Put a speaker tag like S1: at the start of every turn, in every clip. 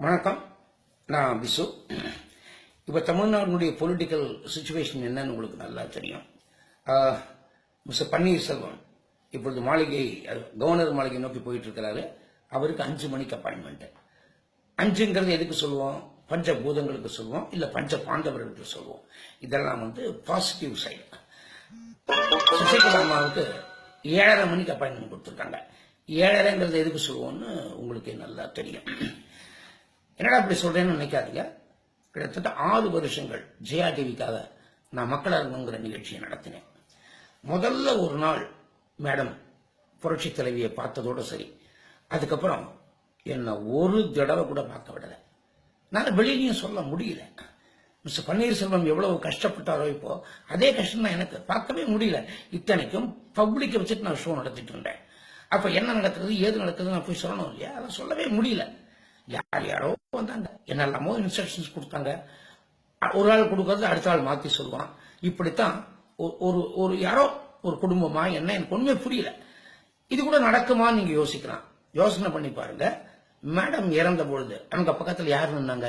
S1: வணக்கம், நான் விசு. இப்போ தமிழ்நாடுடைய பொலிட்டிக்கல் சுச்சுவேஷன் என்னன்னு உங்களுக்கு நல்லா தெரியும். மிஸ்டர் பன்னீர்செல்வம் இப்பொழுது கவர்னர் மாளிகை நோக்கி போயிட்டு இருக்கிறாரு. அவருக்கு 5 மணிக்கு அப்பாயின்மெண்ட். 5ங்கிறது எதுக்கு சொல்லுவோம்? பஞ்சபூதங்களுக்கு சொல்லுவோம், இல்ல பஞ்ச பாண்டவர்களுக்கு சொல்லுவோம். இதெல்லாம் பாசிட்டிவ் சைடு. சசிகலா அம்மாவுக்கு 7:30 மணிக்கு அப்பாயின்மெண்ட் கொடுத்துருக்காங்க. 7:30ங்கிறது எதுக்கு சொல்லுவோம்னு உங்களுக்கு நல்லா தெரியும். என்னடா இப்படி சொல்றேன்னு நினைக்காதீங்க. கிட்டத்தட்ட 6 வருஷங்கள் ஜெயா டிவிக்காக நான் மக்கள் அரங்குங்கிற நிகழ்ச்சியை நடத்தினேன். முதல்ல ஒரு நாள் மேடம் புரட்சி தலைவியை பார்த்ததோட சரி, அதுக்கப்புறம் என்ன ஒரு தடவை கூட பார்க்க விடல. நான் வெளியிலையும் சொல்ல முடியல. மிஸ்டர் பன்னீர்செல்வம் எவ்வளவு கஷ்டப்பட்டாரோ இப்போ அதே கஷ்டம் தான் எனக்கு. பார்க்கவே முடியல. இத்தனைக்கும் பப்ளிக்கை வச்சுட்டு நான் ஷோ நடத்திட்டு இருந்தேன். அப்ப என்ன நடக்குது ஏது நடக்குது நான் போய் சொல்லணும் இல்லையா? அதை சொல்லவே முடியல. யாரோ வந்தாங்க, என்னெல்லாமோ இன்ஸ்ட்ரக்ஷன்ஸ் கொடுத்தாங்க. ஒரு ஆள் கொடுக்கறது அடுத்த ஆள் மாத்தி சொல்லுவான். இப்படித்தான் ஒரு யாரோ ஒரு குடும்பமா என்ன எனக்கு ஒண்ணுமே புரியல. இது கூட நடக்குமா நீங்க யோசிக்கலாம். யோசனை பண்ணி பாருங்க. மேடம் இறந்த பொழுது அவங்க பக்கத்துல யாரு நின்னாங்க?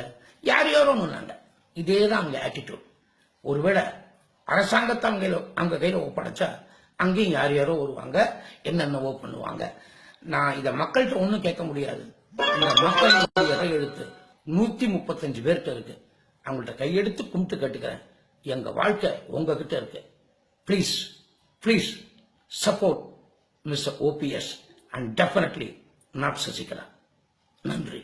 S1: யாரோ நின்னாங்க. இதேதான் அவங்க ஆட்டிடியூட். ஒருவேளை அரசாங்கத்தை அவங்க கையில ஒப்படைச்சா அங்கேயும் யாரோ வருவாங்க, என்னென்னவோ பண்ணுவாங்க. நான் இதை மக்கள்கிட்ட ஒன்னும் கேட்க முடியாது. இந்த மக்கள் கையெழுத்து 135 பேர்கிட்ட இருக்கு. அவங்கள்ட்ட கையெடுத்து கும்பிட்டு கேட்டுக்கிறேன், எங்க வாழ்க்கை உங்ககிட்ட இருக்கு. Please support mister OPS and definitely not Sasikala. நன்றி.